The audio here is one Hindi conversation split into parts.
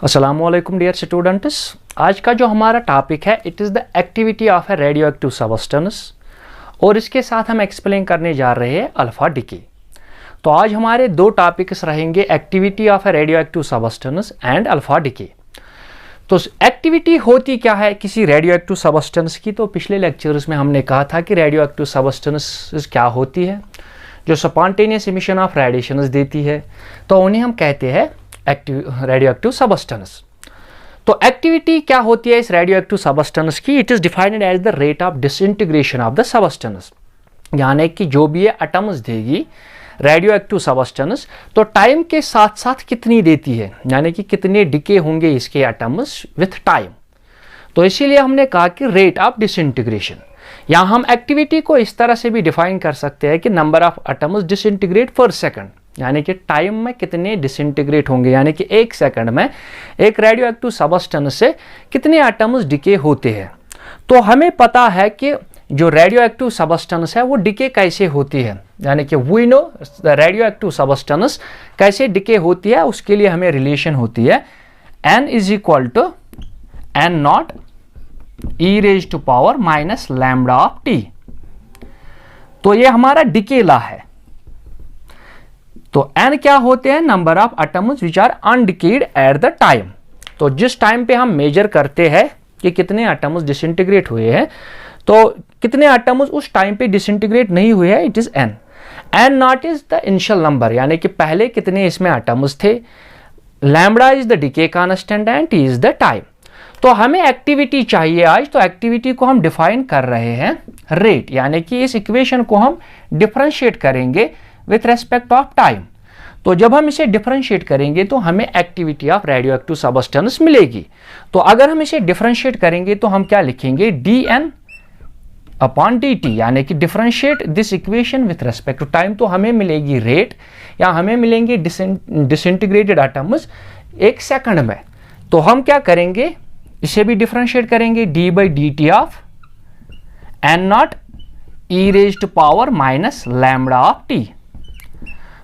अस्सलामुअलैकुम डियर स्टूडेंट्स। आज का जो हमारा टॉपिक है it is the activity of a radio active substance और इसके साथ हम एक्सप्लेन करने जा रहे हैं अल्फा डिके। तो आज हमारे दो टॉपिक्स रहेंगे, activity of a radio active substance and alpha decay. तो एक्टिविटी होती क्या है किसी रेडियो एक्टिव सबस्टेंस की? तो पिछले लेक्चर्स में हमने कहा था कि रेडियो एक्टिव सबस्टेंस क्या होती है, जो स्पॉन्टेनियस इमिशन ऑफ रेडिएशंस देती है, तो उन्हें हम कहते हैं रेडियो एक्टिव सबस्टेंस। तो एक्टिविटी क्या होती है इस रेडियो एक्टिव सबस्टेंस की? It is defined as the rate of disintegration of the substance, यानी कि जो भी ये एटम्स देगी रेडियो एक्टिव सबस्टेंस, तो टाइम के साथ साथ कितनी देती है, यानी कि कितने डिके होंगे इसके एटम्स विथ टाइम। तो इसीलिए हमने कहा कि रेट ऑफ डिसइंटीग्रेशन। यहाँ हम एक्टिविटी को इस तरह से भी डिफाइन कर सकते हैं कि number of atoms disintegrate per second, यानी कि टाइम में कितने डिसइंटीग्रेट होंगे, यानी कि एक सेकंड में एक रेडियो एक्टिव सबस्टेंस से कितने एटम्स डिके होते हैं। तो हमें पता है कि जो रेडियो एक्टिव सबस्टेंस है वो डिके कैसे होती है, यानी कि we know the radio active substance कैसे डिके होती है। उसके लिए हमें रिलेशन होती है n is equal to n naught e raise to power minus lambda of t। तो ये हमारा डिके लॉ है। तो n क्या होते हैं? Number of atoms which are undecayed at the time. तो जिस टाइम पे हम मेजर करते हैं कि कितने एटम्स डिसइंटीग्रेट हुए हैं, तो कितने एटम्स उस टाइम पे डिसइंटीग्रेट नहीं हुए हैं, it is n। n not is the initial number, यानी कि पहले कितने इसमें एटम्स थे। Lambda is the decay constant and t is the time. तो हमें एक्टिविटी चाहिए आज, तो एक्टिविटी को हम डिफाइन कर रहे हैं रेट, यानी कि इस इक्वेशन को हम डिफरेंशिएट करेंगे विथ रेस्पेक्ट ऑफ टाइम। तो जब हम इसे डिफरेंशिएट करेंगे तो हमें activity of radio active substance मिलेगी। तो अगर हम इसे डिफरेंशिएट करेंगे तो हम क्या लिखेंगे? dn अपॉन dt, यानी कि differentiate this equation with respect to time. तो हमें मिलेगी रेट या हमें मिलेंगे डिसइंटीग्रेटेड एटम्स एक सेकंड में। तो हम क्या करेंगे, इसे भी डिफरेंशिएट करेंगे d by D T of n naught e raise to power minus lambda of t।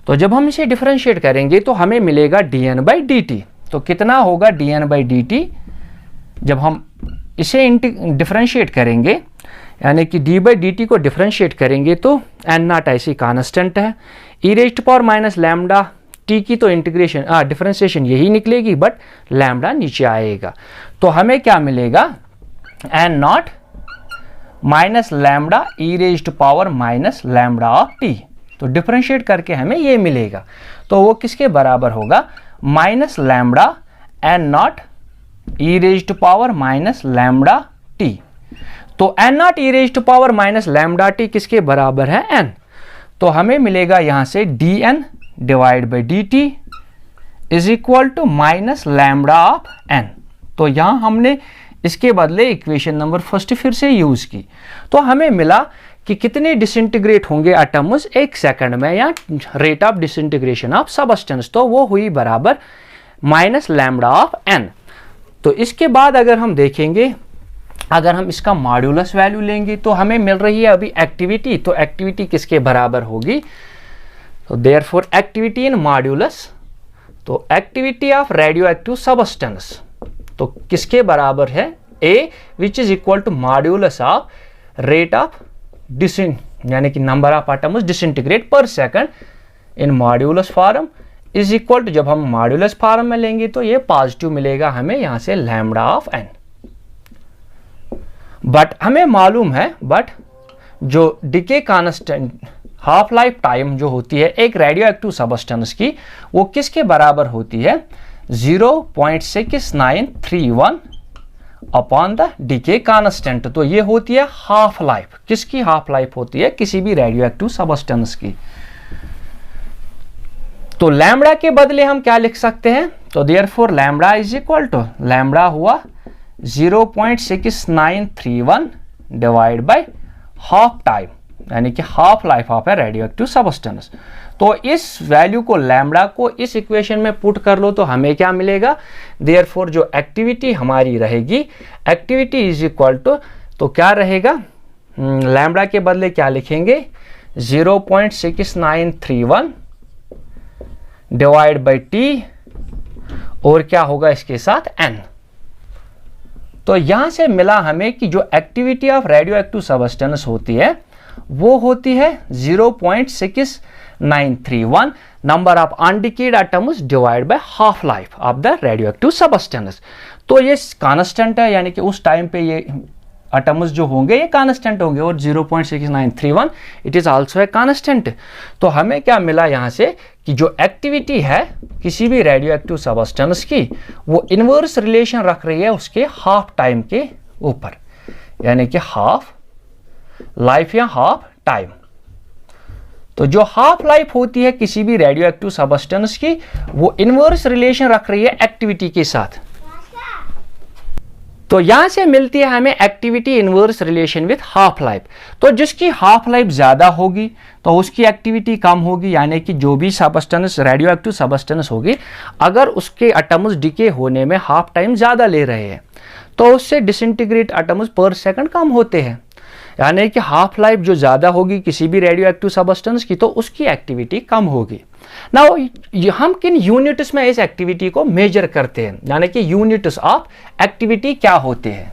तो जब हम इसे डिफरेंशिएट करेंगे तो हमें मिलेगा dn बाई dt। तो कितना होगा dn बाई dt जब हम इसे डिफरेंशिएट करेंगे, यानी कि d बाई dt को डिफरेंशिएट करेंगे तो n नॉट ऐसी कांस्टेंट है, e raise to power minus lambda t की तो इंटीग्रेशन डिफरेंशिएशन यही निकलेगी, बट लैम्बडा नीचे आएगा। तो हमें क्या मिलेगा? n nought minus lambda e raise to power minus lambda of t. तो डिफरेंशिएट करके हमें ये मिलेगा। तो वो किसके बराबर होगा? Minus lambda N nought e raise to power minus lambda t. तो N nought e raise to power minus lambda t किसके बराबर है? एन। तो हमें मिलेगा यहां से d N divide by D t is equal to minus lambda of N. तो यहां हमने इसके बदले इक्वेशन नंबर फर्स्ट फिर से यूज की। तो हमें मिला कि कितने डिसइंटीग्रेट होंगे एटम्स एक सेकंड में, या rate of disintegration of substance. तो वो हुई बराबर माइनस लैम्बडा ऑफ एन। तो इसके बाद अगर हम देखेंगे, अगर हम इसका मॉड्यूलस वैल्यू लेंगे तो हमें मिल रही है अभी एक्टिविटी। तो एक्टिविटी किसके बराबर होगी? तो देयरफॉर एक्टिविटी इन मॉड्यूलस, तो activity of radio active substance तो किसके बराबर है? A which is equal to modulus of rate of यानी कि number of atoms disintegrate per second in modulus form is equal to, जब हम मॉड्यूलस फॉर्म में लेंगे तो ये पॉजिटिव मिलेगा हमें यहां से लैम्बडा ऑफ n। बट हमें मालूम है, बट जो decay constant half life time जो होती है एक रेडियो एक्टिव सबस्टेंस की, वो किसके बराबर होती है? 0.6931 अपॉन द डिके कांस्टेंट। तो ये होती है हाफ लाइफ। किसकी हाफ लाइफ होती है? किसी भी रेडियो एक्टिव सबस्टेंस की। तो लैम्बडा के बदले हम क्या लिख सकते हैं? तो therefore lambda is equal to, lambda हुआ 0.6931 डिवाइड बाय हाफ टाइम, यानी कि half life of a radio active substance. तो इस वैल्यू को, लैम्बडा को इस इक्वेशन में पुट कर लो तो हमें क्या मिलेगा? देयरफॉर जो एक्टिविटी हमारी रहेगी, एक्टिविटी इज इक्वल टू, तो क्या रहेगा? लैम्बडा के बदले क्या लिखेंगे? 0.6931 डिवाइड बाई टी और क्या होगा इसके साथ n। तो यहां से मिला हमें कि जो activity of radio active substance होती है वो होती है 0.6931 number of undecayed atoms divide by half life of the radioactive substance. तो ये कांस्टेंट है, यानी कि उस टाइम पे ये एटम्स जो होंगे ये कांस्टेंट होंगे, और 0.6931 it is also a constant. तो हमें क्या मिला यहाँ से कि जो एक्टिविटी है किसी भी रेडियो एक्टिव सब्सटेंस की वो इनवर्स रिलेशन रख रही है उसके हाफ टाइम के ऊपर, यानी कि हाफ लाइफ या हाफ टाइम। तो जो हाफ लाइफ होती है किसी भी रेडियो एक्टिव सब्सटेंस की वो इनवर्स रिलेशन रख रही है एक्टिविटी के साथ। तो यहां से मिलती है हमें activity inverse relation with half life. तो जिसकी हाफ लाइफ ज्यादा होगी तो उसकी एक्टिविटी कम होगी, यानी कि जो भी सब्सटेंस रेडियो एक्टिव सब्सटेंस होगी अगर उसके एटम्स डिके होने में हाफ टाइम ज्यादा ले रहे हैं तो उससे डिसइंटीग्रेट एटम्स पर सेकंड कम होते हैं, यानी कि हाफ लाइफ जो ज्यादा होगी किसी भी रेडियो एक्टिव सब्सटेंस की तो उसकी एक्टिविटी कम होगी। नाउ हम किन यूनिट्स में इस एक्टिविटी को मेजर करते हैं, यानी कि यूनिट्स ऑफ एक्टिविटी क्या होते हैं।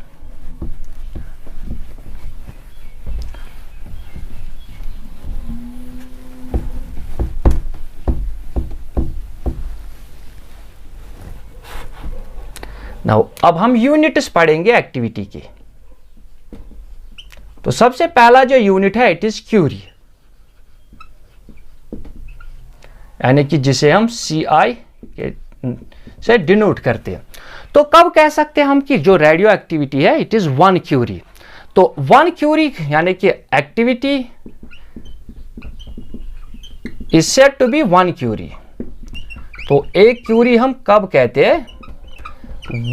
नाउ अब हम यूनिट्स पढ़ेंगे एक्टिविटी की। तो सबसे पहला जो यूनिट है इट इज क्यूरी, यानी कि जिसे हम CI से डिनोट करते हैं। तो कब कह सकते हैं हम कि जो रेडियो एक्टिविटी है इट इज 1 क्यूरी। तो 1 क्यूरी यानी कि activity is said to be 1 curie. तो एक क्यूरी हम कब कहते हैं,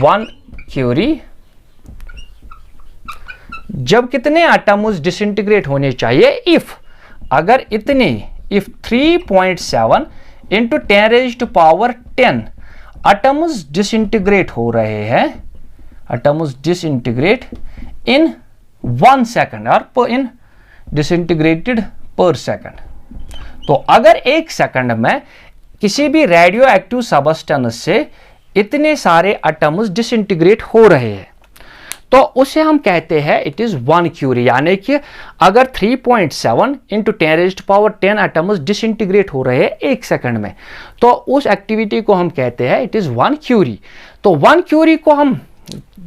1 क्यूरी जब कितने एटम्स डिसइंटीग्रेट होने चाहिए, अगर इतने 3.7 इंटू 10⁻10 एटम्स डिसइंटीग्रेट हो रहे हैं, एटम्स डिसइंटीग्रेट इन 1 सेकंड और इन डिसइंटीग्रेटेड पर सेकंड। तो अगर 1 सेकंड में किसी भी रेडियो एक्टिव सब्सटेंस से इतने सारे एटम्स डिसइंटीग्रेट हो रहे हैं तो उसे हम कहते हैं इट इज 1 क्यूरी, यानी कि अगर 3.7 इंटू 10⁻10 एटम्स डिसइंटीग्रेट हो रहे हैं 1 सेकंड में तो उस एक्टिविटी को हम कहते हैं इट इज 1 क्यूरी। तो 1 क्यूरी को हम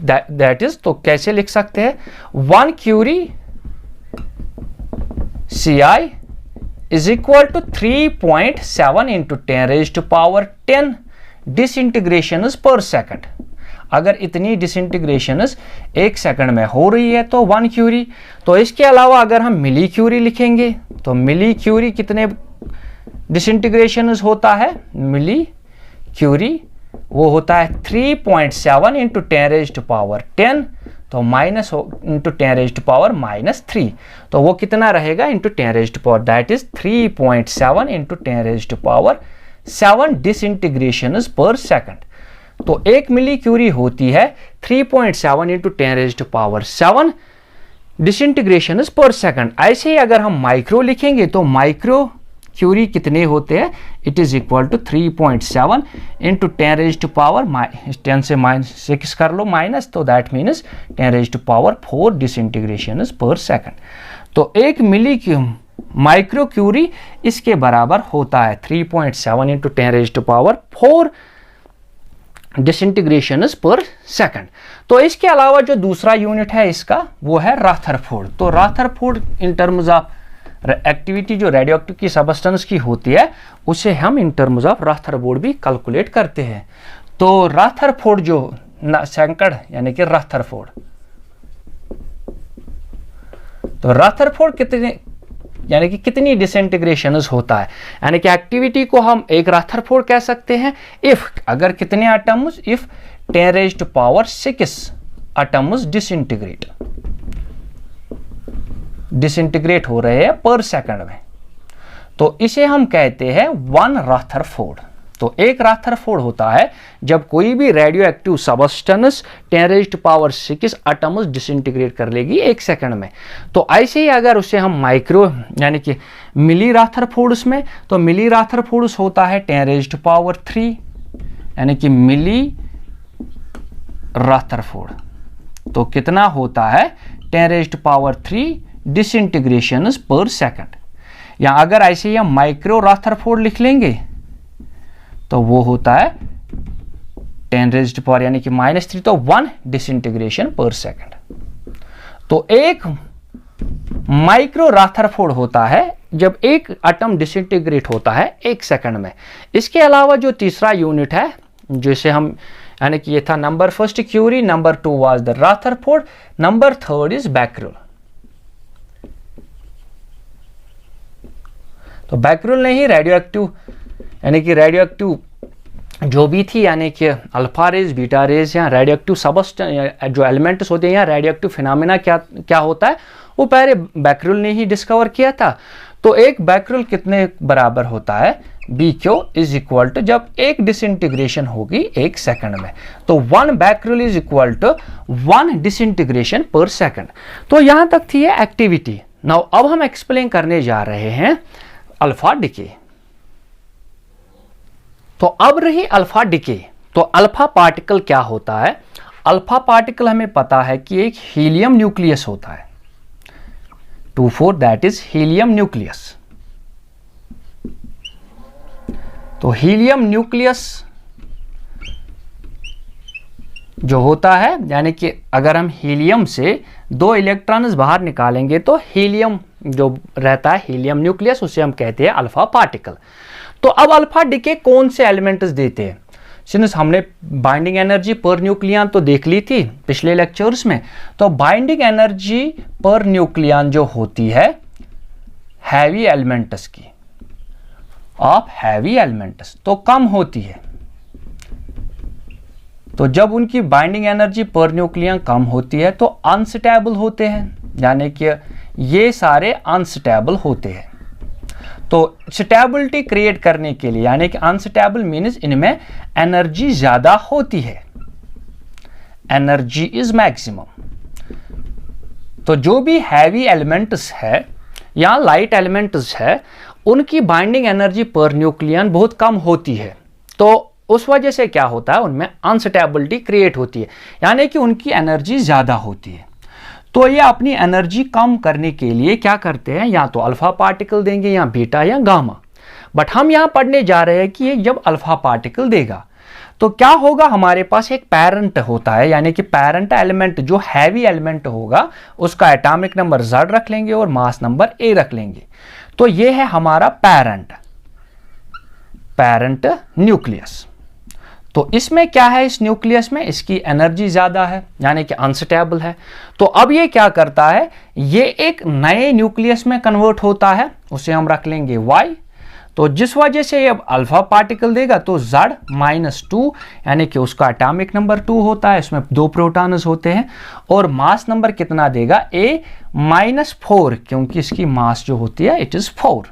दैट इज तो कैसे लिख सकते हैं, 1 curie CI is equal to 3.7 into 10⁻10 disintegration per second. अगर इतनी डिसइंटीग्रेशन 1 सेकंड में हो रही है तो 1 क्यूरी। तो इसके अलावा अगर हम मिली क्यूरी लिखेंगे तो मिली क्यूरी कितने डिसइंटीग्रेशन होता है, मिली क्यूरी वो होता है 3.7 इंटू 10⁻10 तो माइनस इंटू 10⁻−3 तो वो कितना रहेगा into 10⁻, that is 3.7 into 10⁻7 disintegration per second. तो 1 मिली क्यूरी होती है 3.7 इंटू 10⁻7 डिसइंटीग्रेशन पर सेकंड। ऐसे ही अगर हम माइक्रो लिखेंगे तो माइक्रो क्यूरी कितने होते हैं, it is equal to 3.7 into 10⁻10 से -6 कर लो माइनस, तो that means 10⁻4 disintegration per second. तो 1 मिली माइक्रो क्यूरी इसके बराबर होता है 3.7 इंटू 10⁻4 डिसइंटीग्रेशन पर सेकंड। तो इसके अलावा जो दूसरा यूनिट है इसका वो है रदरफोर्ड। तो Rutherford in terms of activity जो रेडियोएक्टिव की सब्सटेंस की होती है उसे हम इन टर्म्स ऑफ रदरफोर्ड भी कैलकुलेट करते हैं। तो रदरफोर्ड जो सैंकड़ यानी कि रदरफोर्ड, तो रदरफोर्ड कितने यानी कि कितनी डिसइंटीग्रेशन होता है, यानी कि एक्टिविटी को हम एक रदरफोर्ड कह सकते हैं इफ अगर कितने एटम्स, इफ 10⁻6 एटम्स डिसइंटीग्रेट हो रहे हैं पर सेकंड में, तो इसे हम कहते हैं 1 रदरफोर्ड। तो एक रदरफोर्ड होता है जब कोई भी radio active substance 10⁻6 atoms disintegrate कर लेगी 1 सेकंड में। तो ऐसे ही अगर उसे हम माइक्रो यानी कि मिली रदरफोर्ड्स में, तो मिली रदरफोर्ड्स होता है 10⁻3 यानी कि मिली रदरफोर्ड। तो कितना होता है 10⁻³ डिसइंटीग्रेशंस पर सेकंड। या अगर ऐसे ही हम माइक्रो रदरफोर्ड लिख लेंगे तो वो होता है 10⁻³ यानी कि -3, तो 1 डिसइंटीग्रेशन पर सेकंड। तो एक माइक्रो रदरफोर्ड होता है जब एक एटम डिसइंटीग्रेट होता है 1 सेकंड में। इसके अलावा जो तीसरा यूनिट है जिसे हम, यानी कि ये था number first curie, number 2 was the Rutherford, number 3 is becquerel. तो बैकरेल ने ही रेडियो एक्टिव, यानी कि रेडियो एक्टिव जो भी थी, यानी कि अल्फा रेज, बीटा रेज या रेडियो एक्टिव सबस्टेंस जो एलिमेंट्स होते हैं या रेडियो एक्टिव फिनोमेना क्या होता है, वो पहले बैकरेल ने ही डिस्कवर किया था। तो एक बैकरेल कितने बराबर होता है, BQ इज इक्वल टू, जब एक डिसइंटीग्रेशन होगी 1 सेकंड में, तो 1 becquerel is equal to 1 disintegration per second. तो यहां तक थी ये एक्टिविटी। नाउ अब हम एक्सप्लेन करने जा रहे हैं अल्फा डिके। तो अब रही अल्फा डिके। तो अल्फा पार्टिकल क्या होता है? अल्फा पार्टिकल हमें पता है कि एक हीलियम न्यूक्लियस होता है, 2,4 दैट इज हीलियम न्यूक्लियस। तो हीलियम न्यूक्लियस जो होता है, यानी कि अगर हम हीलियम से 2 इलेक्ट्रॉन्स बाहर निकालेंगे तो हीलियम जो रहता है, हीलियम न्यूक्लियस, उसे हम कहते हैं अल्फा पार्टिकल। तो अब अल्फा डिके कौन से एलिमेंट्स देते हैं? सिंस हमने बाइंडिंग एनर्जी पर न्यूक्लियन तो देख ली थी पिछले लेक्चर्स में, तो बाइंडिंग एनर्जी पर न्यूक्लियन जो होती है हैवी एलिमेंट्स की, ऑफ हैवी एलिमेंट्स, तो कम होती है। तो जब उनकी बाइंडिंग एनर्जी पर न्यूक्लियन कम होती है तो अनस्टेबल होते हैं, यानी कि ये सारे अनस्टेबल होते हैं। तो स्टेबिलिटी क्रिएट करने के लिए, यानी कि अनस्टेबल मीन्स इनमें एनर्जी ज्यादा होती है, एनर्जी इज मैक्सिमम। तो जो भी हैवी एलिमेंट्स है या लाइट एलिमेंट्स है, उनकी बाइंडिंग एनर्जी पर न्यूक्लियन बहुत कम होती है। तो उस वजह से क्या होता है, उनमें अनस्टेबिलिटी क्रिएट होती है, यानी कि उनकी एनर्जी ज्यादा होती है। तो ये अपनी एनर्जी कम करने के लिए क्या करते हैं, या तो अल्फा पार्टिकल देंगे या बीटा या गामा। बट हम यहां पढ़ने जा रहे हैं कि ये जब अल्फा पार्टिकल देगा तो क्या होगा, हमारे पास एक पेरेंट होता है, यानी कि पेरेंट एलिमेंट जो हैवी एलिमेंट होगा उसका एटॉमिक नंबर Z रख लेंगे और मास नंबर A रख लेंगे। तो ये है हमारा पेरेंट न्यूक्लियस। तो इसमें क्या है, इस न्यूक्लियस में इसकी एनर्जी ज्यादा है, यानी कि अनस्टेबल है। तो अब ये क्या करता है, ये एक नए न्यूक्लियस में कन्वर्ट होता है, उसे हम रख लेंगे Y। तो जिस वजह से ये अब अल्फा पार्टिकल देगा तो Z-2, यानी कि उसका एटॉमिक नंबर 2 होता है, इसमें 2 प्रोटॉन्स होते हैं, और मास नंबर कितना देगा, A-4, क्योंकि इसकी मास जो होती है इट इज 4,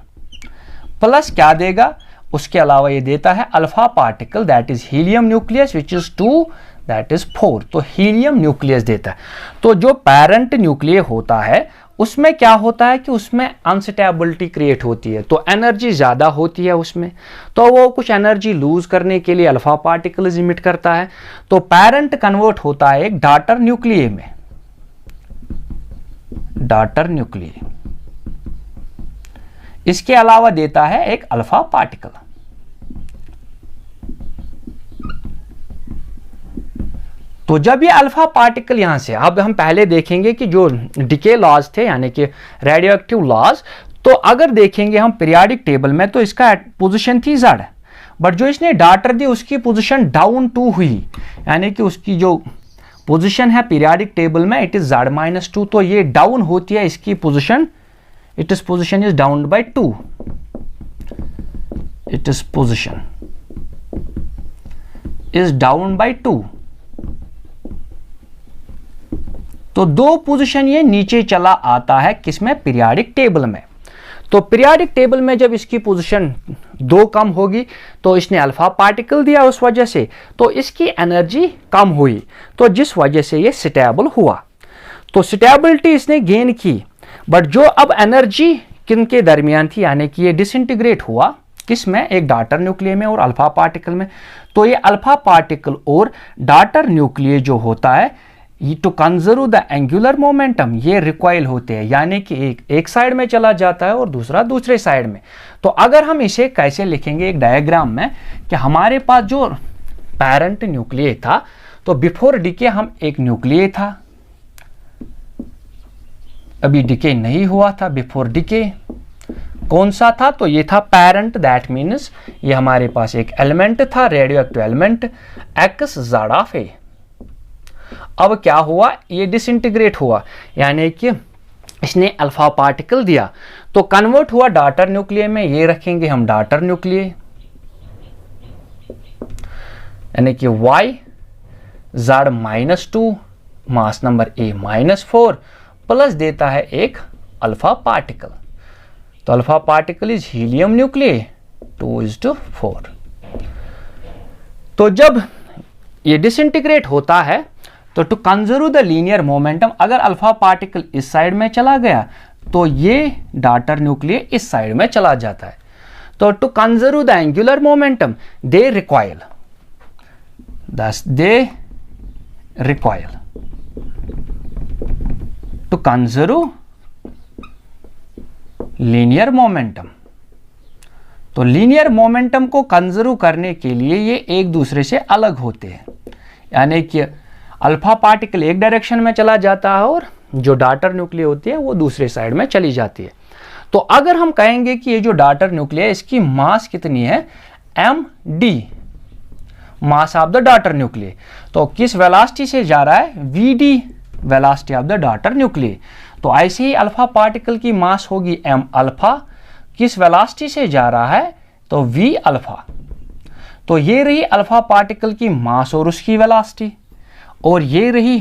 प्लस क्या देगा, उसके अलावा ये देता है alpha particle that is helium nucleus which is 2 that is 4, तो हीलियम न्यूक्लियस देता है। तो जो पेरेंट न्यूक्लियर होता है उसमें क्या होता है कि उसमें अनस्टेबिलिटी क्रिएट होती है, तो एनर्जी ज्यादा होती है उसमें, तो वो कुछ एनर्जी लूज करने के लिए अल्फा पार्टिकल इमिट करता है। तो पेरेंट कन्वर्ट होता है एक डॉटर न्यूक्लियर में, डॉटर न्यूक्लियर। इसके अलावा देता है एक अल्फा पार्टिकल। तो जब ये अल्फा पार्टिकल यहां से, अब हम पहले देखेंगे कि जो डिके लॉज थे, यानी कि रेडियो एक्टिव लॉज, तो अगर देखेंगे हम पीरियोडिक टेबल में तो इसका पोजीशन थी Z, बट जो इसने डॉटर दी उसकी पोजीशन डाउन 2 हुई, यानी कि उसकी जो पोजीशन है पीरियोडिक टेबल में इट इज Z-2, तो ये डाउन होती है इसकी position, it is position is down by 2, it is position is down by 2। तो 2 पोजीशन ये नीचे चला आता है, किसमें, पीरियोडिक टेबल में। तो पीरियोडिक टेबल में जब इसकी पोजीशन 2 कम होगी तो इसने अल्फा पार्टिकल दिया, उस वजह से तो इसकी एनर्जी कम हुई, तो जिस वजह से ये स्टेबल हुआ। तो स्टेबिलिटी इसने गेन की, बट जो अब एनर्जी किन के दरमियान थी, यानी कि ये डिसइंटीग्रेट हुआ, किस में, एक डाटर न्यूक्लियस में और अल्फा पार्टिकल में। तो ये अल्फा पार्टिकल और डाटर न्यूक्लियस जो होता है, to conserve the angular momentum, ये रिकॉइल होते हैं, यानी कि एक साइड में चला जाता है और दूसरा दूसरे साइड में। तो अगर हम इसे कैसे लिखेंगे एक डायग्राम में, कि हमारे पास जो पेरेंट न्यूक्लियस था, तो बिफोर डीके हम एक न्यूक्लियस था, अभी डीके नहीं हुआ था, बिफोर डीके कौन सा था, तो ये था पेरेंट, दैट मीन्स ये हमारे पास एक एलिमेंट था, radio active element X Z of A. अब क्या हुआ, ये डिसइंटीग्रेट हुआ, यानी कि इसने अल्फा पार्टिकल दिया, तो कन्वर्ट हुआ डाटर न्यूक्लियस में, ये रखेंगे हम डाटर न्यूक्लियस, यानी कि Y Z -2, mass number A -4, plus देता है एक अल्फा पार्टिकल, तो alpha particle is helium nucleus 2:4। तो जब ये डिसइंटीग्रेट होता है, तो to conserve the linear momentum, अगर अल्फा पार्टिकल इस साइड में चला गया तो ये डाटर न्यूक्लियस इस साइड में चला जाता है। तो to conserve the angular momentum they recoil, thus they recoil to conserve linear momentum. तो लीनियर मोमेंटम को कंजर्व करने के लिए ये एक दूसरे से अलग होते हैं, यानी कि अल्फा पार्टिकल एक डायरेक्शन में चला जाता है और जो डाटर न्यूक्लियस होती है वो दूसरे साइड में चली जाती है। तो अगर हम कहेंगे कि ये जो डाटर न्यूक्लियस है इसकी मास कितनी है, md, mass of the daughter nucleus, तो किस वेलोसिटी से जा रहा है, vd, velocity of the daughter nucleus. तो ऐसे ही अल्फा पार्टिकल की मास होगी m अल्फा, किस वेलोसिटी से जा रहा है, तो v अल्फा। तो ये रही अल्फा पार्टिकल की मास और उसकी वेलोसिटी, और ये रही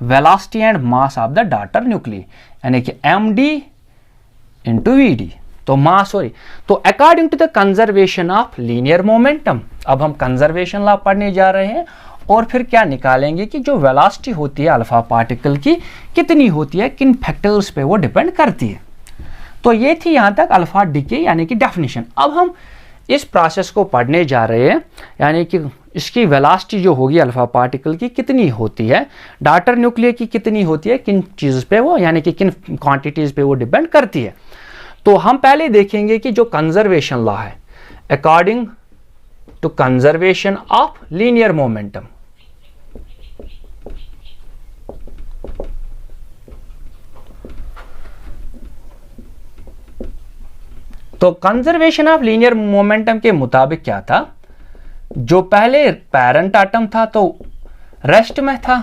velocity and mass of the daughter nucleus, यानी कि md इंटू vd, तो मास और, तो according to the conservation of linear momentum, अब हम कंजर्वेशन लॉ पढ़ने जा रहे हैं, और फिर क्या निकालेंगे कि जो वेलोसिटी होती है अल्फा पार्टिकल की कितनी होती है, किन फैक्टर्स पे वो डिपेंड करती है। तो ये थी यहाँ तक अल्फा डीके यानी कि डेफिनेशन। अब हम इस प्रोसेस को पढ़ने जा रहे हैं, यानी कि इसकी वेलोसिटी जो होगी अल्फा पार्टिकल की कितनी होती है, डाटर न्यूक्लियस की कितनी होती है, किन चीज़ पे वो, यानी कि किन क्वांटिटीज़ पे वो डिपेंड करती है। तो हम पहले देखेंगे कि जो कंजर्वेशन लॉ है, according to conservation of linear momentum, तो कंजर्वेशन ऑफ लीनियर मोमेंटम के मुताबिक क्या था, जो पहले पेरेंट एटम था तो रेस्ट में था,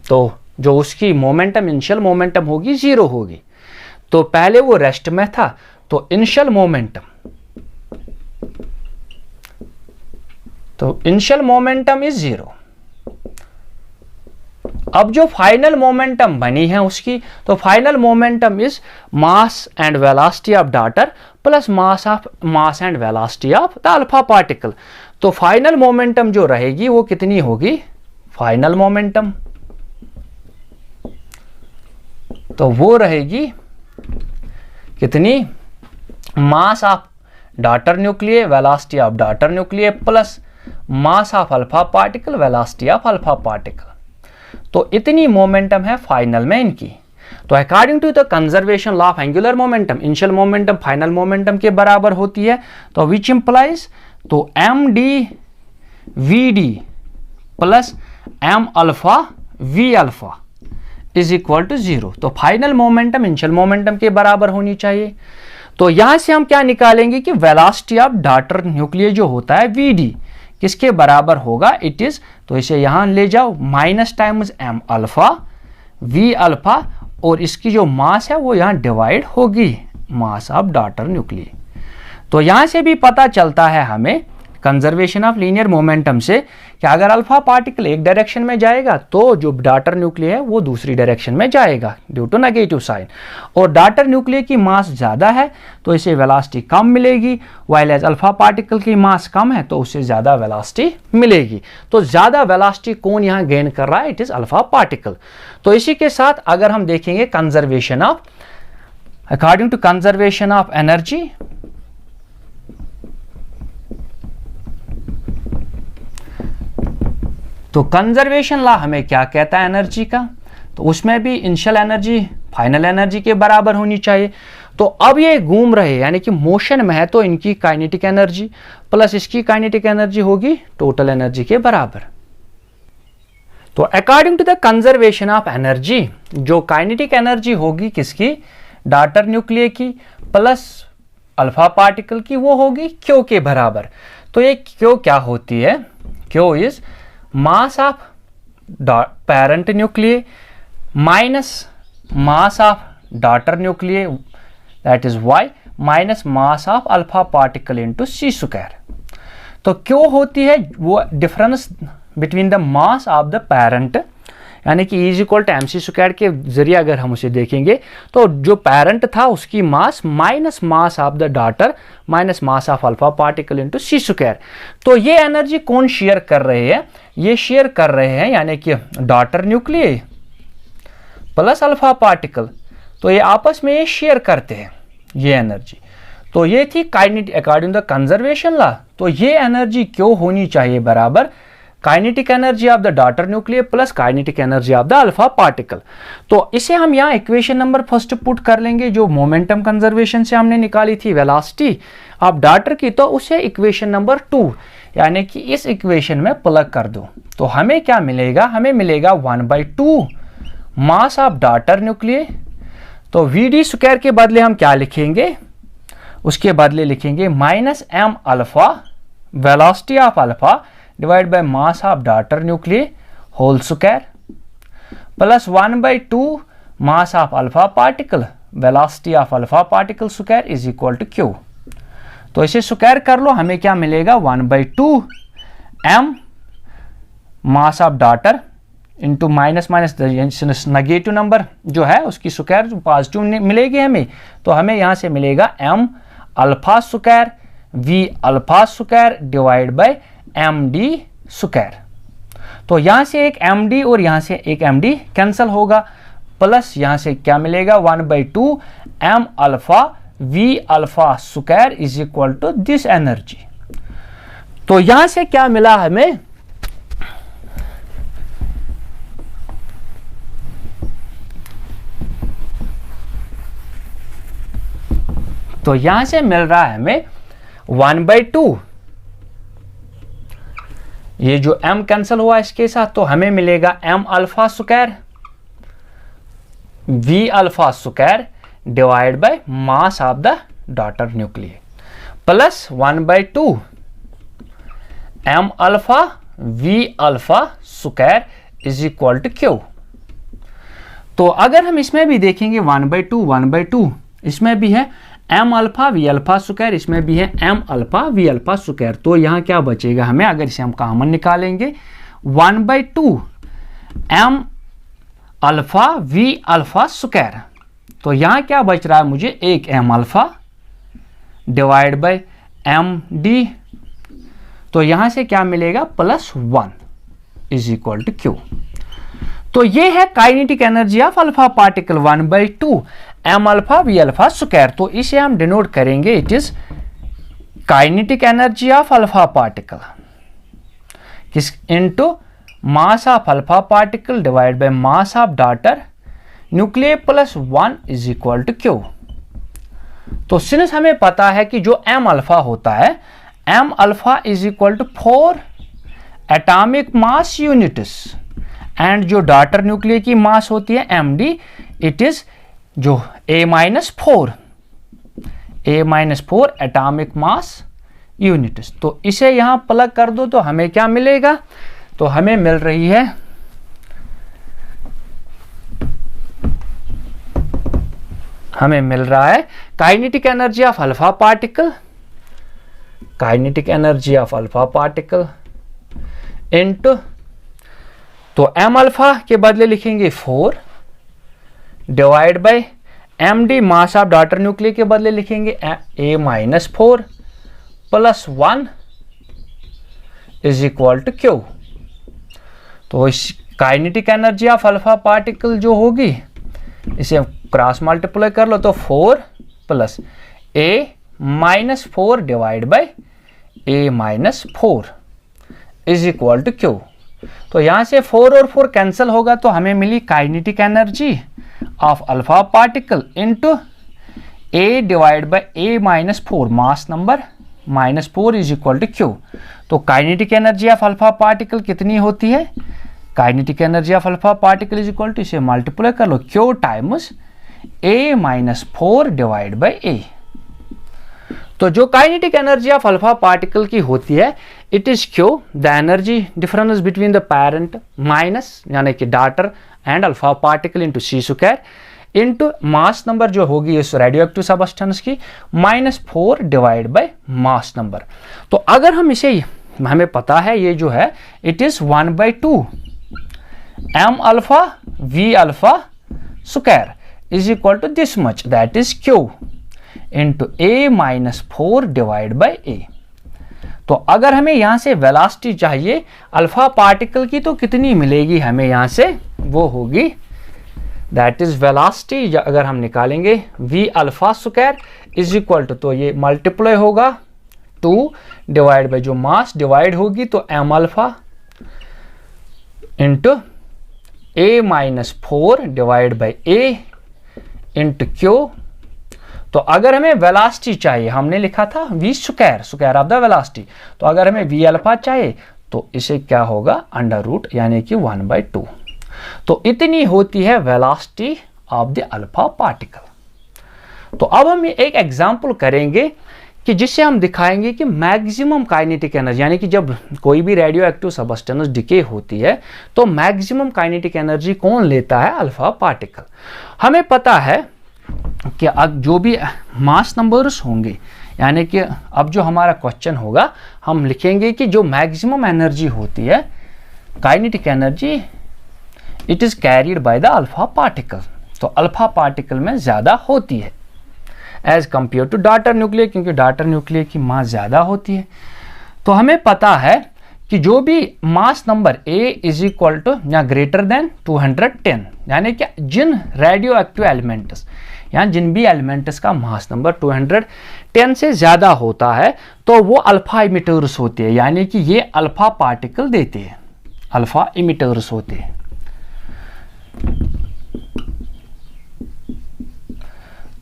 तो जो उसकी मोमेंटम, इनिशियल मोमेंटम होगी 0 होगी। तो पहले वो रेस्ट में था, तो इनिशियल मोमेंटम इज 0। अब जो फाइनल मोमेंटम बनी है उसकी, तो final momentum is mass and velocity of daughter plus mass and velocity of the alpha particle. तो फाइनल मोमेंटम जो रहेगी वो कितनी होगी, फाइनल मोमेंटम, तो वो रहेगी कितनी, mass of daughter nucleus, velocity of daughter nucleus plus mass of alpha particle, velocity of alpha particle. तो इतनी मोमेंटम है फाइनल में इनकी। तो according to the conservation law of angular momentum, initial momentum final momentum के बराबर होती है, तो विच इंप्लाइज, तो md vd plus m alpha v alpha is equal to 0। तो फाइनल मोमेंटम इनिशियल मोमेंटम के बराबर होनी चाहिए। तो यहां से हम क्या निकालेंगे कि वेलोसिटी ऑफ डाटर न्यूक्लियस जो होता है vd किसके बराबर होगा, इट इज, तो इसे यहां ले जाओ, minus times m alpha v alpha, और इसकी जो मास है वो यहां डिवाइड होगी मास ऑफ डाटर न्यूक्लियस। तो यहां से भी पता चलता है हमें कंजर्वेशन ऑफ लीनियर मोमेंटम से कि अगर अल्फा पार्टिकल एक डायरेक्शन में जाएगा तो जो डाटर न्यूक्लियस है वो दूसरी डायरेक्शन में जाएगा ड्यू टू नेगेटिव साइन, और डाटर न्यूक्लियस की मास ज़्यादा है तो इसे वेलोसिटी कम मिलेगी, वाइल एज अल्फा पार्टिकल की मास कम है तो उसे ज़्यादा वेलोसिटी मिलेगी। तो ज़्यादा वेलोसिटी कौन यहाँ गेन कर रहा है, इट इज़ अल्फा पार्टिकल। तो इसी के साथ अगर हम देखेंगे conservation of, according to conservation of energy, तो कंजर्वेशन लॉ हमें क्या कहता है एनर्जी का, तो उसमें भी इनिशियल एनर्जी फाइनल एनर्जी के बराबर होनी चाहिए। तो अब ये घूम रहे यानी कि मोशन में है, तो इनकी काइनेटिक एनर्जी प्लस इसकी काइनेटिक एनर्जी होगी टोटल एनर्जी के बराबर। तो according to the conservation of energy, जो काइनेटिक एनर्जी होगी किसकी, डॉटर न्यूक्लियर की प्लस अल्फा पार्टिकल की, वो होगी क्यू के बराबर। तो ये क्यू क्या होती है, Q is mass of parent nuclear minus mass of daughter nuclear that is y minus mass of alpha particle into c square. तो क्यों होती है वो difference between the mass of the parent, यानी कि is equal to M C square के जरिए अगर हम उसे देखेंगे तो जो पेरेंट था उसकी mass minus mass of the daughter minus mass of alpha particle into c square. तो ये एनर्जी कौन शेयर कर रहे हैं, ये शेयर कर रहे हैं यानी कि daughter nuclear plus alpha particle, तो ये आपस में ये शेयर करते हैं ये एनर्जी। तो ये थी kinetic according the conservation law. तो ये एनर्जी क्यों होनी चाहिए बराबर kinetic energy of the daughter nuclear plus kinetic energy of the alpha particle. तो इसे हम यहाँ इक्वेशन नंबर फर्स्ट पुट कर लेंगे, जो मोमेंटम कंजर्वेशन से हमने निकाली थी वेलोसिटी ऑफ डॉटर की, तो उसे इक्वेशन नंबर 2 यानी कि इस इक्वेशन में प्लग कर दो। तो हमें क्या मिलेगा, हमें मिलेगा 1/2 मास ऑफ डॉटर न्यूक्लियर। तो वी डी स्क्वायर के बदले हम क्या लिखेंगे, उसके बदले लिखेंगे minus M alpha velocity of alpha divide by mass of daughter nuclear whole square plus 1/2 mass of alpha particle velocity of alpha particle square is equal to Q. तो इसे स्क्वायर कर लो, हमें क्या मिलेगा 1/2 M mass of daughter into minus minus negative number जो है उसकी स्क्वायर पॉजिटिव मिलेगी हमें, तो हमें यहाँ से मिलेगा M alpha square V alpha square divide by M D square. तो यहाँ से एक एम डी और यहाँ से एक एम डी कैंसिल होगा, प्लस यहाँ से क्या मिलेगा 1/2 M alpha we alpha square is equal to this energy. तो यहाँ से क्या मिला हमें, तो यहां से मिल रहा है हमें 1/2, ये जो m कैंसिल हुआ इसके साथ, तो हमें मिलेगा m alpha square v alpha square divide by mass of the daughter nuclear plus 1/2 m alpha v alpha square is equal to Q. तो अगर हम इसमें भी देखेंगे 1/2 इसमें भी है M alpha we alpha square, इसमें भी है M alpha we alpha square. तो यहाँ क्या बचेगा हमें, अगर इसे हम कॉमन निकालेंगे 1/2 M alpha we alpha square. तो यहाँ क्या बच रहा है मुझे, एक M alpha divide by M D, तो यहाँ से क्या मिलेगा +1 इज इक्वल टू क्यू। तो ये है kinetic energy of alpha particle 1/2 M alpha we alpha square. तो इसे हम डिनोट करेंगे, it is kinetic energy of alpha particle किस into mass of alpha particle divide by mass of daughter nuclear +1 is equal to Q. तो सिंस हमें पता है कि जो एम अल्फा होता है, M alpha is equal to 4 atomic mass units, and जो डॉटर न्यूक्लियर की मास होती है एम डी, इट इज जो A-4 एटॉमिक मास यूनिट्स। तो इसे यहां प्लग कर दो तो हमें क्या मिलेगा, तो हमें मिल रही है kinetic energy of alpha particle into, तो एम अल्फा के बदले लिखेंगे 4 divide by M D mass of daughter nuclear के बदले लिखेंगे A-4 +1 is equal to Q. तो इस kinetic energy of alpha particle जो होगी, इसे क्रॉस मल्टीप्लाई कर लो, तो 4 + A-4 divide by A-4 is equal to Q. तो यहां से 4 और 4 कैंसिल होगा तो हमें मिली kinetic energy of alpha particle into A divide by A minus 4, mass number minus 4 is equal to Q. तो kinetic energy of alpha particle कितनी होती है? Kinetic energy of alpha particle is equal to, इसे मल्टीप्लाई कर लो, Q times A minus 4 divide by A. तो जो kinetic energy of alpha particle की होती है, it is Q the energy difference between the parent minus यानी कि daughter and alpha particle into C square into mass number जो होगी इस रेडियो एक्टिव सबस्टेंस की minus 4 divide by mass number. तो अगर हम इसे, हमें पता है ये जो है it is 1/2 m alpha v alpha square is equal to this much, that is Q into A minus 4 divide by A. तो अगर हमें यहां से वेलोसिटी चाहिए अल्फा पार्टिकल की तो कितनी मिलेगी हमें यहां से? वो होगी दैट इज वेलोसिटी अगर हम निकालेंगे v alpha square is equal to, तो ये मल्टीप्लाई होगा 2 डिवाइड बाय जो मास डिवाइड होगी तो m alpha into a minus 4 divide bye a into Q. तो अगर हमें वेलोसिटी चाहिए, हमने लिखा था v square, square of the velocity, तो अगर हमें v अल्फा चाहिए तो इसे क्या होगा अंडर रूट यानी कि 1/2। तो इतनी होती है velocity of the alpha particle. तो अब हम एक एग्जांपल करेंगे कि जिससे हम दिखाएंगे कि मैक्सिमम काइनेटिक एनर्जी, यानी कि जब कोई भी रेडियो एक्टिव सबस्टेंस डिके होती है तो मैक्सिमम काइनेटिक एनर्जी कौन लेता है? Alpha particle. हमें पता है कि अब जो भी मास नंबर्स होंगे, यानी कि अब जो हमारा क्वेश्चन होगा हम लिखेंगे कि जो मैक्सिमम एनर्जी होती है kinetic energy it is carried by the alpha particle. तो अल्फा पार्टिकल में ज्यादा होती है as compare to daughter nuclear, क्योंकि डॉटर न्यूक्लियर की मास ज्यादा होती है। तो हमें पता है कि जो भी mass number A is equal to या ग्रेटर देन 210, यानी कि जिन रेडियो एक्टिव एलिमेंट्स या जिन भी एलिमेंट्स का मास नंबर 210 से ज्यादा होता है तो वो अल्फा इमिटर्स होते हैं, यानी कि ये अल्फा पार्टिकल देते हैं, अल्फा इमिटर्स होते हैं।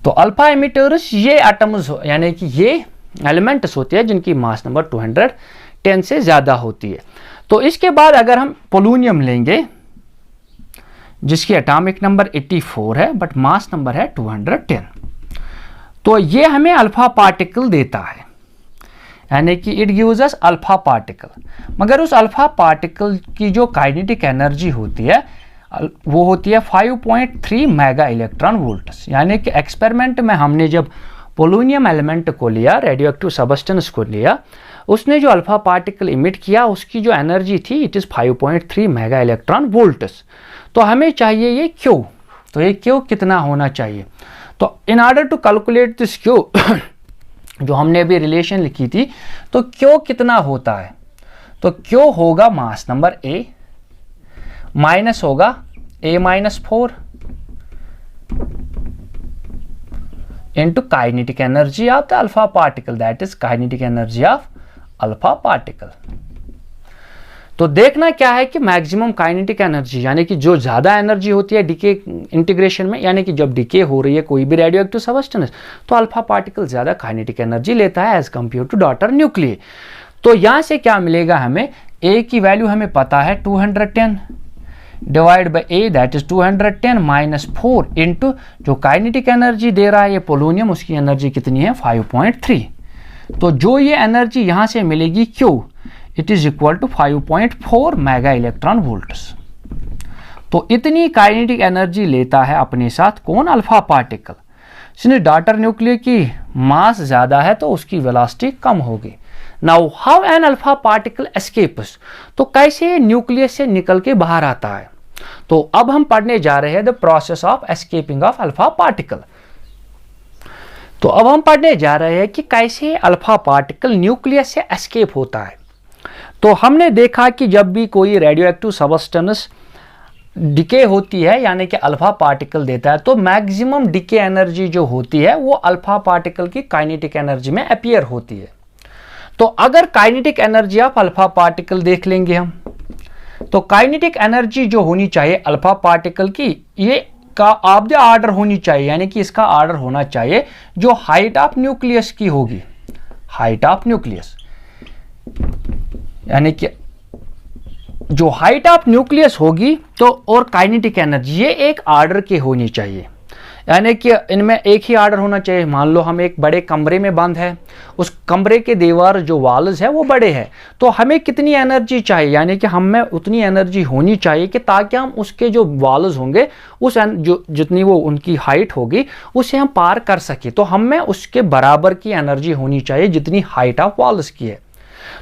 तो अल्फा इमिटर्स ये एटम्स यानी कि ये एलिमेंट्स होते हैं जिनकी मास नंबर 210 से ज्यादा होती है। तो इसके बाद अगर हम पोलोनियम लेंगे जिसकी एटॉमिक नंबर 84 है बट मास नंबर है 210, तो ये हमें अल्फा पार्टिकल देता है, यानी कि it gives us alpha particle. मगर उस अल्फा पार्टिकल की जो काइनेटिक एनर्जी होती है वो होती है 5.3 मेगा इलेक्ट्रॉन वोल्ट्स, यानी कि एक्सपेरिमेंट में हमने जब पोलोनियम एलिमेंट को लिया, रेडियो एक्टिव सबस्टेंस को लिया, उसने जो अल्फा पार्टिकल इमिट किया उसकी जो एनर्जी थी it is 5.3 mega electron volts. तो हमें चाहिए ये क्यू, तो ये क्यू कितना होना चाहिए? तो in order to calculate this Q जो हमने अभी रिलेशन लिखी थी, तो क्यू कितना होता है? तो क्यू होगा मास नंबर A माइनस होगा A minus 4 into kinetic energy of the alpha particle, that is kinetic energy of alpha particle। तो देखना क्या है कि मैक्सिमम काइनेटिक एनर्जी यानी कि जो ज्यादा एनर्जी होती है डीके इंटीग्रेशन में, यानी कि जब डीके हो रही है कोई भी रेडियो एक्टिव सबस्टेंस तो अल्फा पार्टिकल ज्यादा काइनेटिक एनर्जी लेता है as compare to daughter nuclear. तो यहां से क्या मिलेगा हमें? ए की वैल्यू हमें पता है 210 divide by A that is 210 minus 4 into जो काइनेटिक एनर्जी दे रहा है ये पोलोनियम, उसकी एनर्जी कितनी है 5.3। तो जो ये एनर्जी यहां से मिलेगी Q it is equal to 5.4 mega electron volts. तो इतनी काइनेटिक एनर्जी लेता है अपने साथ कौन? Alpha particle. Since daughter nuclear की मास ज्यादा है तो उसकी वेलोसिटी कम होगी। Now how an alpha particle escapes, तो कैसे न्यूक्लियस से निकल के बाहर आता है? तो अब हम पढ़ने जा रहे हैं the process of escaping of alpha particle. तो अब हम पढ़ने जा रहे हैं कि कैसे अल्फा पार्टिकल न्यूक्लियस से एस्केप होता है। तो हमने देखा कि जब भी कोई रेडियो एक्टिव सबस्टेंस डिके होती है यानी कि अल्फा पार्टिकल देता है तो मैक्सिमम डिके एनर्जी जो होती है वो अल्फा पार्टिकल की काइनेटिक एनर्जी में अपीयर होती है। तो अगर kinetic energy of alpha particle देख लेंगे हम, तो काइनेटिक एनर्जी जो होनी चाहिए अल्फा पार्टिकल की, ये का ऑफ द ऑर्डर होनी चाहिए, यानी कि इसका ऑर्डर होना चाहिए जो हाइट ऑफ न्यूक्लियस की होगी, हाइट ऑफ न्यूक्लियस, यानी कि जो हाइट ऑफ न्यूक्लियस होगी तो और काइनेटिक एनर्जी, ये एक ऑर्डर की होनी चाहिए, यानी कि इनमें एक ही ऑर्डर होना चाहिए। मान लो हम एक बड़े कमरे में बंद है, उस कमरे के दीवार जो वॉल्स है वो बड़े हैं, तो हमें कितनी एनर्जी चाहिए, यानी कि हमें उतनी एनर्जी होनी चाहिए कि ताकि हम उसके जो वॉल्स होंगे उस जो जितनी वो उनकी हाइट होगी उसे हम पार कर सके, तो हमें उसके बराबर की एनर्जी होनी चाहिए जितनी हाइट ऑफ वॉल्स की है।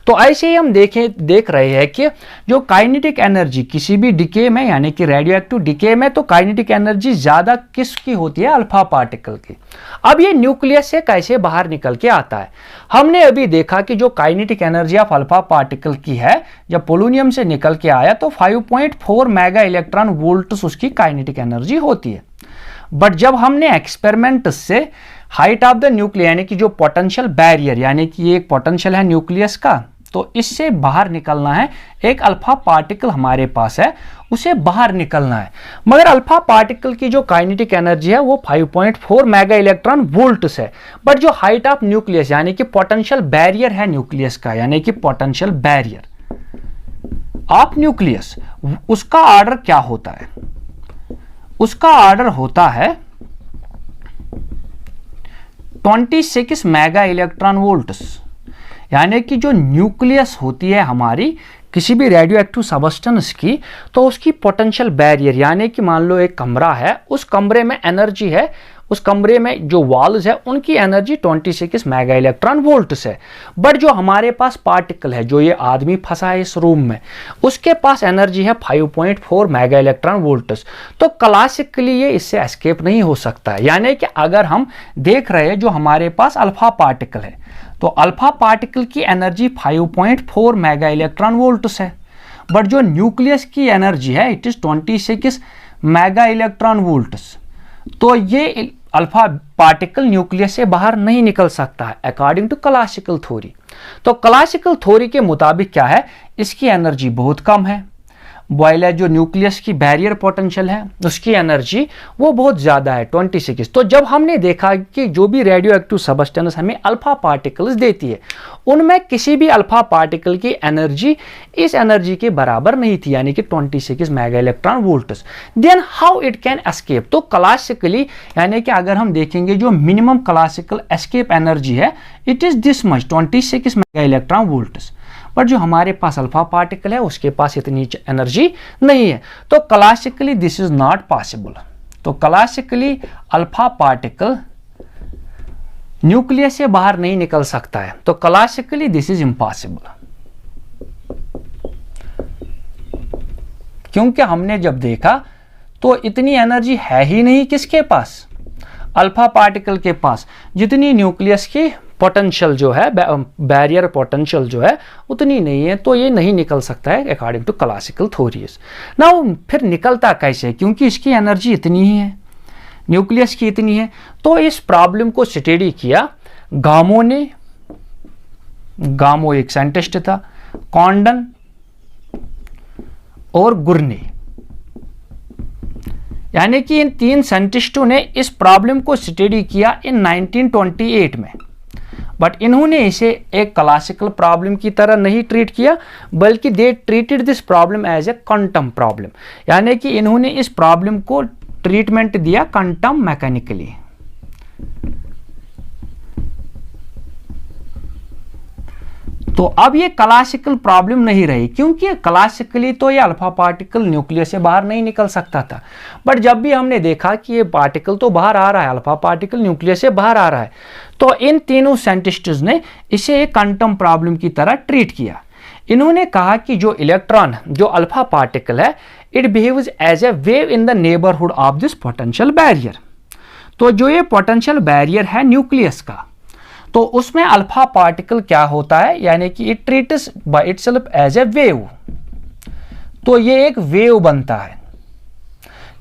तो ऐसे ही हम देख रहे हैं कि जो काइनेटिक एनर्जी किसी भी डिके में, यानी कि रेडियो एक्टिव डिके में, तो काइनेटिक एनर्जी ज्यादा किसकी होती है, अल्फा पार्टिकल की। अब ये न्यूक्लियस से कैसे बाहर निकल के आता है, हमने अभी देखा कि जो kinetic energy of alpha particle की है, जब पोलोनियम से निकल के आया तो 5.4 मेगा इलेक्ट्रॉन वोल्ट्स उसकी काइनेटिक एनर्जी होती है। बट जब हमने एक्सपेरिमेंट से हाइट ऑफ द न्यूक्लियस, यानी कि जो पोटेंशियल बैरियर, यानी कि ये एक पोटेंशियल है न्यूक्लियस का, तो इससे बाहर निकलना है, एक अल्फा पार्टिकल हमारे पास है, उसे बाहर निकलना है। मगर अल्फा पार्टिकल की जो काइनेटिक एनर्जी है वो 5.4 मेगा इलेक्ट्रॉन वोल्ट्स है। बट जो हाइट ऑफ न्यूक्लियस, यानी कि पोटेंशियल बैरियर है न्यूक्लियस का, यानी कि पोटेंशियल बैरियर ऑफ न्यूक्लियस, उसका ऑर्डर क्या होता है, उसका ऑर्डर होता है 26 मेगा इलेक्ट्रॉन वोल्ट्स, यानी कि जो न्यूक्लियस होती है हमारी किसी भी रेडियो एक्टिव सब्सटेंस की, तो उसकी पोटेंशियल बैरियर, यानी कि मान लो एक कमरा है, उस कमरे में एनर्जी है, उस कमरे में जो वॉल्स है उनकी एनर्जी 26 मेगा इलेक्ट्रॉन वोल्ट्स है। बट जो हमारे पास पार्टिकल है, जो ये आदमी फंसा है इस रूम में, उसके पास एनर्जी है 5.4 मेगा इलेक्ट्रॉन वोल्ट्स। तो क्लासिकली ये इससे एस्केप नहीं हो सकता है, यानी कि अगर हम देख रहे हैं जो हमारे पास अल्फा पार्टिकल है, तो अल्फा पार्टिकल की एनर्जी 5.4 मेगा इलेक्ट्रॉन वोल्ट्स है, बट जो न्यूक्लियस की एनर्जी है it is 26 mega electron volts. तो ये अल्फा पार्टिकल न्यूक्लियस से बाहर नहीं निकल सकता है अकॉर्डिंग टू क्लासिकल थ्योरी। तो क्लासिकल थ्योरी के मुताबिक क्या है, इसकी एनर्जी बहुत कम है, वाइल जो न्यूक्लियस की बैरियर पोटेंशियल है उसकी एनर्जी वो बहुत ज़्यादा है 26। तो जब हमने देखा कि जो भी रेडियो एक्टिव सब्सटेंस हमें अल्फा पार्टिकल्स देती है, उनमें किसी भी अल्फा पार्टिकल की एनर्जी इस एनर्जी के बराबर नहीं थी, यानी कि 26 mega electron volts. Then how it can escape, तो क्लासिकली यानी कि अगर हम देखेंगे जो मिनिमम क्लासिकल एस्केप एनर्जी है it is this much 26 mega electron volts, but जो हमारे पास अल्फा पार्टिकल है उसके पास इतनी एनर्जी नहीं है। तो classically this is not possible. तो क्लासिकली अल्फा पार्टिकल न्यूक्लियस से बाहर नहीं निकल सकता है, तो क्लासिकली दिस इज इम्पॉसिबल। क्योंकि हमने जब देखा तो इतनी एनर्जी है ही नहीं किसके पास, अल्फा पार्टिकल के पास, जितनी न्यूक्लियस की पोटेंशियल जो है, बैरियर पोटेंशियल जो है उतनी नहीं है, तो ये नहीं निकल सकता है according to classical theories. Now फिर निकलता कैसे, क्योंकि इसकी एनर्जी इतनी ही है, न्यूक्लियस की इतनी है। तो इस प्रॉब्लम को स्टडी किया गामो ने, गामो एक साइंटिस्ट था, कॉन्डन और गुर्ने, यानी कि इन तीन साइंटिस्टों ने इस प्रॉब्लम को स्टडी किया इन 1928 में। बट इन्होंने इसे एक क्लासिकल प्रॉब्लम की तरह नहीं ट्रीट किया, बल्कि they treated this problem as a quantum problem, यानी कि इन्होंने इस प्रॉब्लम को ट्रीटमेंट दिया क्वांटम मैकेनिकली। तो अब ये क्लासिकल प्रॉब्लम नहीं रही, क्योंकि क्लासिकली तो ये अल्फा पार्टिकल न्यूक्लियस से बाहर नहीं निकल सकता था। बट जब भी हमने देखा कि ये पार्टिकल तो बाहर आ रहा है, अल्फा पार्टिकल न्यूक्लियस से बाहर आ रहा है, तो इन तीनों साइंटिस्ट्स ने इसे एक क्वांटम प्रॉब्लम की तरह ट्रीट किया। इन्होंने कहा कि जो इलेक्ट्रॉन, जो अल्फा पार्टिकल है, it behaves as a wave in the neighbourhood of this potential barrier. तो जो ये पोटेंशियल बैरियर है न्यूक्लियस का, तो उसमें अल्फा पार्टिकल क्या होता है, यानी कि it treats by itself as a wave. तो ये एक वेव बनता है,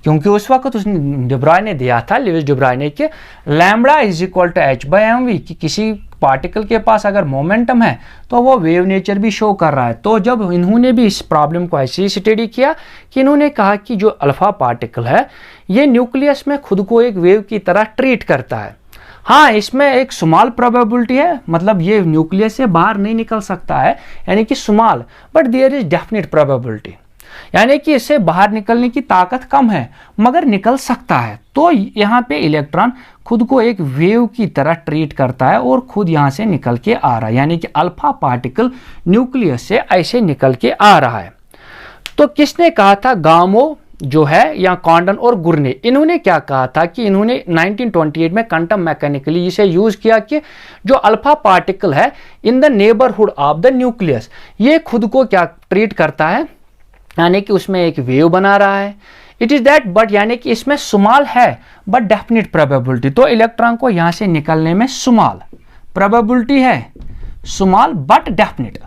क्योंकि उस वक्त उसने डिब्राय ने दिया था, लिविस डिब्राय ने, कि lambda is equal to h/mv, कि किसी पार्टिकल के पास अगर मोमेंटम है तो वो वेव नेचर भी शो कर रहा है। तो जब इन्होंने भी इस प्रॉब्लम को ऐसे ही स्टडी किया कि इन्होंने कहा कि जो अल्फा पार्टिकल है ये न्यूक्लियस में खुद को एक वेव की तरह ट्रीट करता है। हाँ, इसमें एक स्मॉल प्रोबेबिलिटी है, मतलब ये न्यूक्लियस से बाहर नहीं निकल सकता है, यानी कि small, but there is definite probability, यानी कि इससे बाहर निकलने की ताकत कम है मगर निकल सकता है। तो यहाँ पे इलेक्ट्रॉन खुद को एक वेव की तरह ट्रीट करता है और खुद यहाँ से निकल के आ रहा है, यानी कि अल्फा पार्टिकल न्यूक्लियस से ऐसे निकल के आ रहा है। तो किसने कहा था? गामो जो है या कॉन्डन और गुर्ने, इन्होंने क्या कहा था कि इन्होंने 1928 में क्वांटम मैकेनिकली इसे यूज किया कि जो अल्फा पार्टिकल है इन the neighbourhood of the nucleus, ये खुद को क्या ट्रीट करता है, यानी कि उसमें एक वेव बना रहा है। इट इज दैट बट, यानी कि इसमें स्मॉल है बट डेफिनेट प्रोबेबिलिटी। तो इलेक्ट्रॉन को यहां से निकलने में स्मॉल प्रोबेबिलिटी है, small but definite,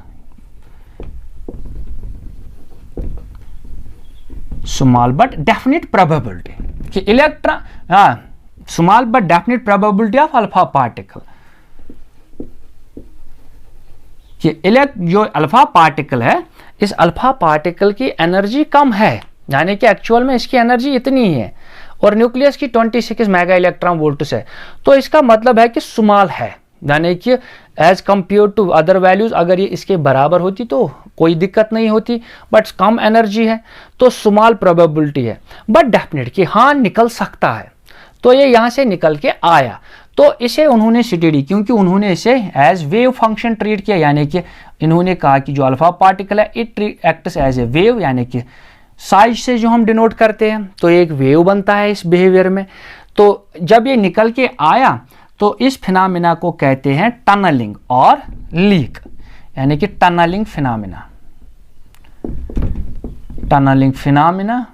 small but definite probability कि इलेक्ट्रॉन, हाँ, small but definite probability of alpha particle कि जो अल्फा पार्टिकल है इस अल्फा पार्टिकल की एनर्जी कम है, यानी कि एक्चुअल में इसकी एनर्जी इतनी ही है और न्यूक्लियस की 26 मेगा इलेक्ट्रॉन वोल्ट्स है। तो इसका मतलब है कि स्मॉल है, यानी कि as compare to other values अगर ये इसके बराबर होती तो कोई दिक्कत नहीं होती, बट कम एनर्जी है तो स्मॉल प्रोबेबिलिटी है बट डेफिनेट कि हाँ निकल सकता है। तो ये यहाँ से निकल के आया, तो इसे उन्होंने स्टडी, क्योंकि उन्होंने इसे एज वेव फंक्शन ट्रीट किया, यानी कि इन्होंने कहा कि जो अल्फा पार्टिकल है it acts as a wave, यानी कि साइज से जो हम डिनोट करते हैं तो एक वेव बनता है इस बिहेवियर में। तो जब ये निकल के आया तो इस फिनोमेना को कहते हैं टनलिंग और लीक, यानी कि टनलिंग फिनोमेना, टनलिंग फिनोमेना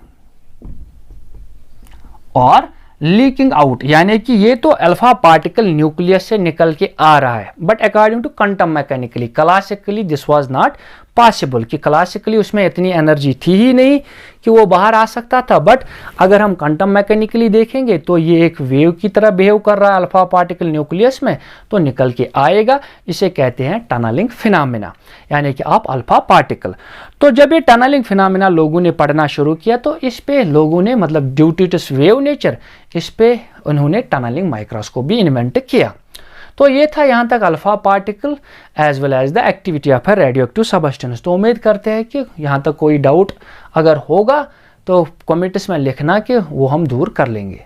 और लीकिंग आउट, यानी कि ये तो अल्फा पार्टिकल न्यूक्लियस से निकल के आ रहा है but according to quantum mechanically, classically this was not possible, कि क्लासिकली उसमें इतनी एनर्जी थी ही नहीं कि वो बाहर आ सकता था। बट अगर हम क्वांटम मैकेनिकली देखेंगे तो ये एक वेव की तरह बिहेव कर रहा है अल्फा पार्टिकल न्यूक्लियस में, तो निकल के आएगा। इसे कहते हैं टनलिंग फिनोमेना, यानी कि आप अल्फा पार्टिकल। तो जब ये टनलिंग फिनोमेना लोगों ने पढ़ना शुरू किया तो इस पे लोगों ने, मतलब due to its wave nature, इस पे उन्होंने टनलिंग माइक्रोस्कोप भी इन्वेंट किया। तो ये था यहाँ तक alpha particle as well as the activity of a radio active substance. तो उम्मीद करते हैं कि यहाँ तक कोई डाउट अगर होगा तो कमेंट्स में लिखना कि वो हम दूर कर लेंगे।